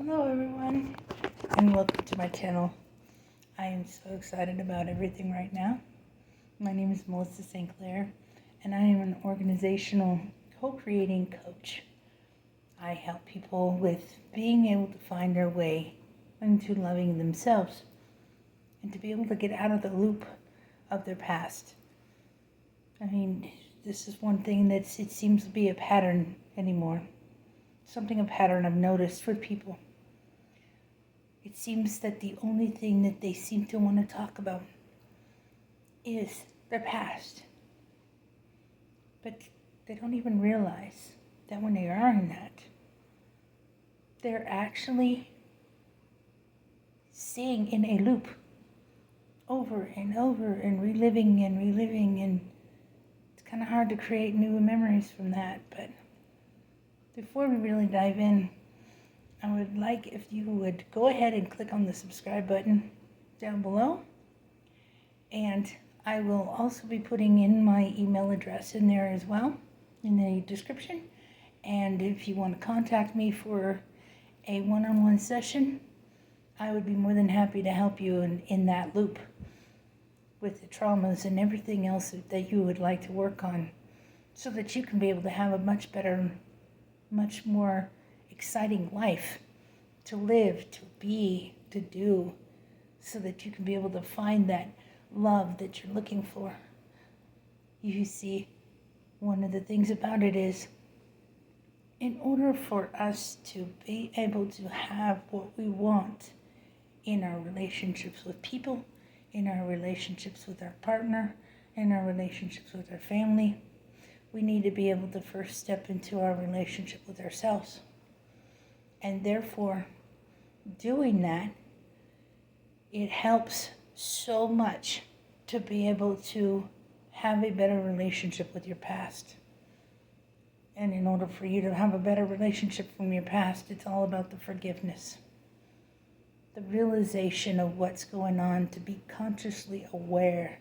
Hello everyone, and welcome to my channel. I am so excited about everything right now. My name is Melissa St. Clair, and I am an organizational co-creating coach. I help people with being able to find their way into loving themselves and to be able to get out of the loop of their past. I mean, this is one thing it seems to be a pattern anymore. A pattern I've noticed with people. It seems that the only thing that they seem to want to talk about is their past. But they don't even realize that when they are in that, they're actually staying in a loop over and over and reliving, and it's kind of hard to create new memories from that. But before we really dive in, I would like if you would go ahead and click on the subscribe button down below. And I will also be putting in my email address in there as well in the description. And if you want to contact me for a one-on-one session, I would be more than happy to help you in that loop with the traumas and everything else that you would like to work on, so that you can be able to have a much better, much more exciting life to live, to be, to do, so that you can be able to find that love that you're looking for. You see, one of the things about it is, in order for us to be able to have what we want in our relationships with people, in our relationships with our partner, in our relationships with our family, we need to be able to first step into our relationship with ourselves. And therefore, doing that, it helps so much to be able to have a better relationship with your past. And in order for you to have a better relationship from your past, it's all about the forgiveness. The realization of what's going on, to be consciously aware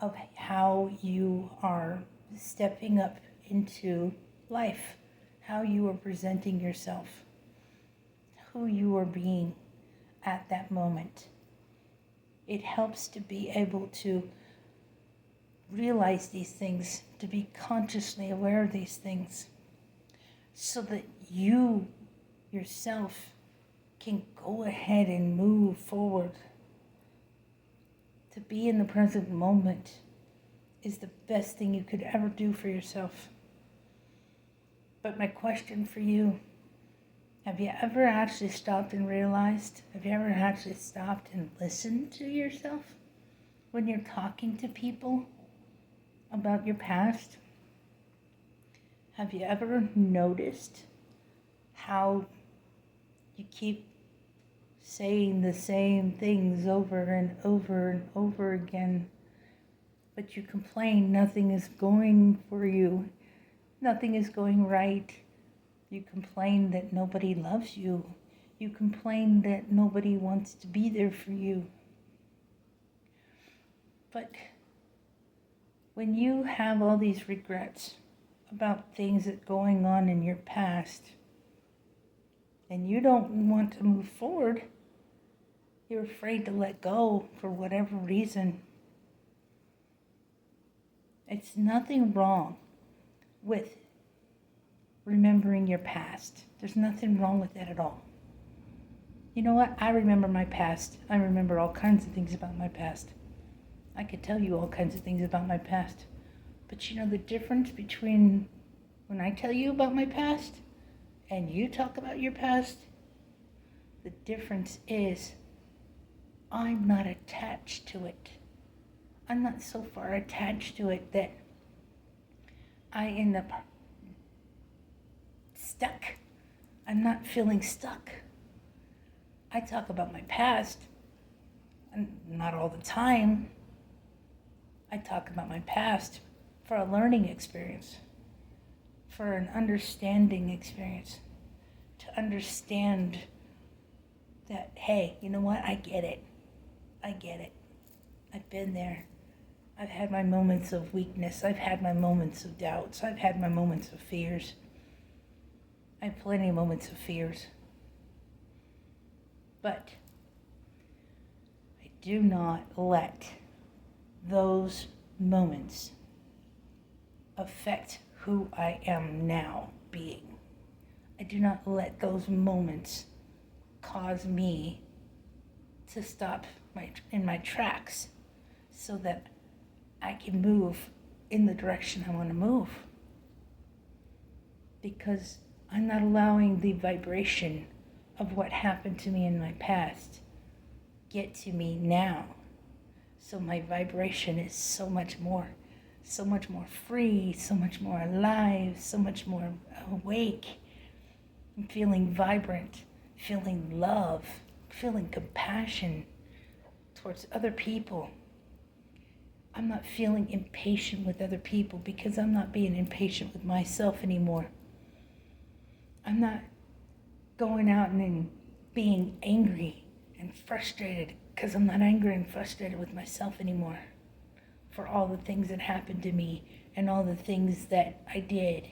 of how you are stepping up into life, how you are presenting yourself, who you are being at that moment. It helps to be able to realize these things, to be consciously aware of these things, so that you yourself can go ahead and move forward. To be in the present moment is the best thing you could ever do for yourself. But my question for you, have you ever actually stopped and realized? Have you ever actually stopped and listened to yourself when you're talking to people about your past? Have you ever noticed how you keep saying the same things over and over and over again, but you complain nothing is going for you, nothing is going right? You complain that nobody loves you. You complain that nobody wants to be there for you. But when you have all these regrets about things that are going on in your past, and you don't want to move forward, you're afraid to let go for whatever reason. It's nothing wrong with remembering your past. There's nothing wrong with that at all. You know what? I remember my past. I remember all kinds of things about my past. I could tell you all kinds of things about my past. But you know the difference between when I tell you about my past and you talk about your past? The difference is I'm not attached to it. I'm not so far attached to it that I end up stuck. I'm not feeling stuck. I talk about my past, and not all the time. I talk about my past for a learning experience, for an understanding experience, to understand that, hey, you know what? I get it. I've been there. I've had my moments of weakness. I've had my moments of doubts. I've had my moments of fears. I have plenty of moments of fears. But I do not let those moments affect who I am now being. I do not let those moments cause me to stop in my tracks so that I can move in the direction I want to move. Because I'm not allowing the vibration of what happened to me in my past get to me now. So my vibration is so much more free, so much more alive, so much more awake. I'm feeling vibrant, feeling love, feeling compassion towards other people. I'm not feeling impatient with other people because I'm not being impatient with myself anymore. I'm not going out and being angry and frustrated because I'm not angry and frustrated with myself anymore for all the things that happened to me and all the things that I did.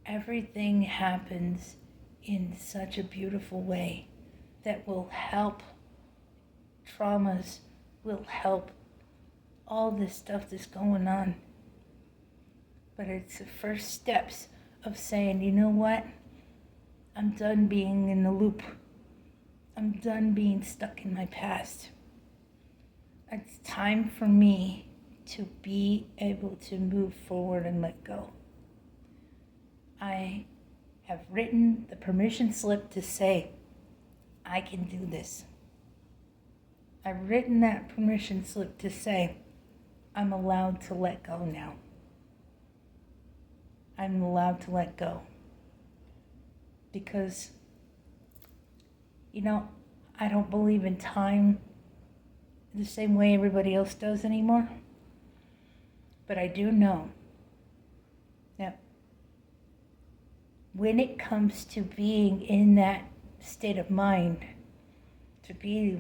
Everything happens in such a beautiful way that will help traumas, will help all this stuff that's going on. But it's the first steps of saying, you know what? I'm done being in the loop. I'm done being stuck in my past. It's time for me to be able to move forward and let go. I have written the permission slip to say, I can do this. I've written that permission slip to say, I'm allowed to let go now. I'm allowed to let go. Because, I don't believe in time the same way everybody else does anymore. But I do know that when it comes to being in that state of mind, to be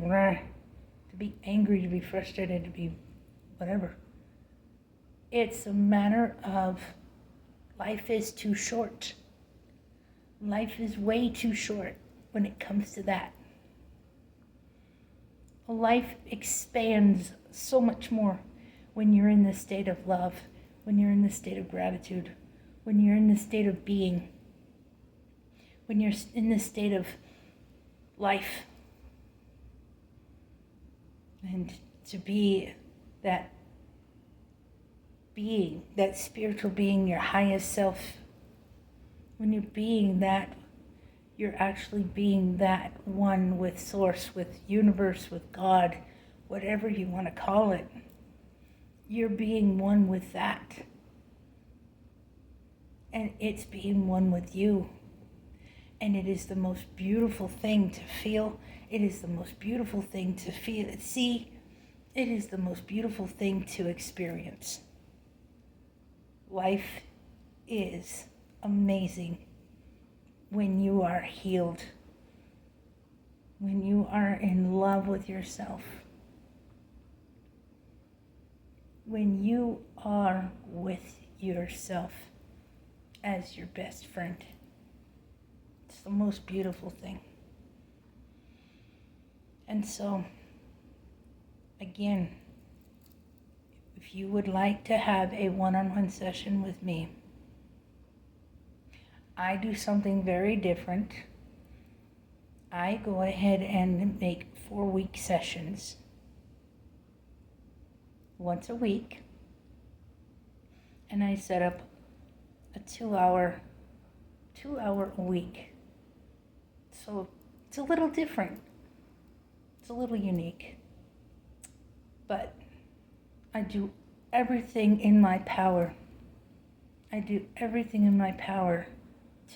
angry, to be frustrated, to be whatever, it's a matter of life is too short. Life is way too short when it comes to that. Life expands so much more when you're in the state of love, when you're in the state of gratitude, when you're in the state of being, when you're in the state of life. And to be that being, that spiritual being, your highest self, when you're being that, you're actually being that one with Source, with universe, with God, whatever you want to call it. You're being one with that. And it's being one with you. And it is the most beautiful thing to feel. It is the most beautiful thing to see. It is the most beautiful thing to experience. Life is amazing when you are healed, when you are in love with yourself, when you are with yourself as your best friend. It's the most beautiful thing. And so, again, if you would like to have a one-on-one session with me, I do something very different. I go ahead and make 4-week sessions. Once a week. And I set up a 2-hour a week. So it's a little different. It's a little unique. But I do everything in my power. I do everything in my power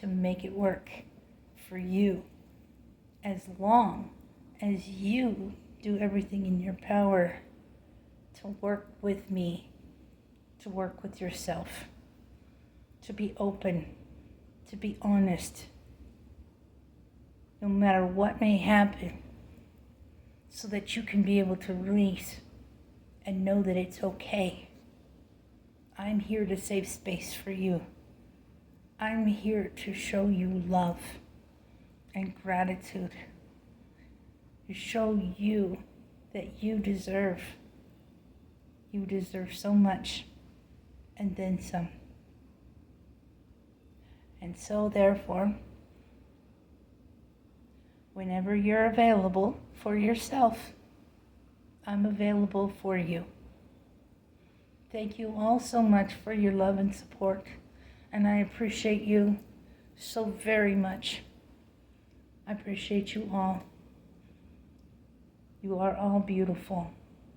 to make it work for you, as long as you do everything in your power to work with me, to work with yourself, to be open, to be honest, no matter what may happen, so that you can be able to release and know that it's okay. I'm here to save space for you. I'm here to show you love and gratitude. To show you that you deserve. You deserve so much and then some. And so therefore, whenever you're available for yourself, I'm available for you. Thank you all so much for your love and support, and I appreciate you so very much. I appreciate you all. You are all beautiful.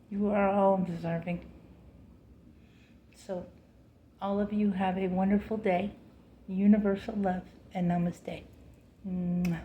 You are all deserving. So, all of you have a wonderful day. Universal love and namaste. Mwah.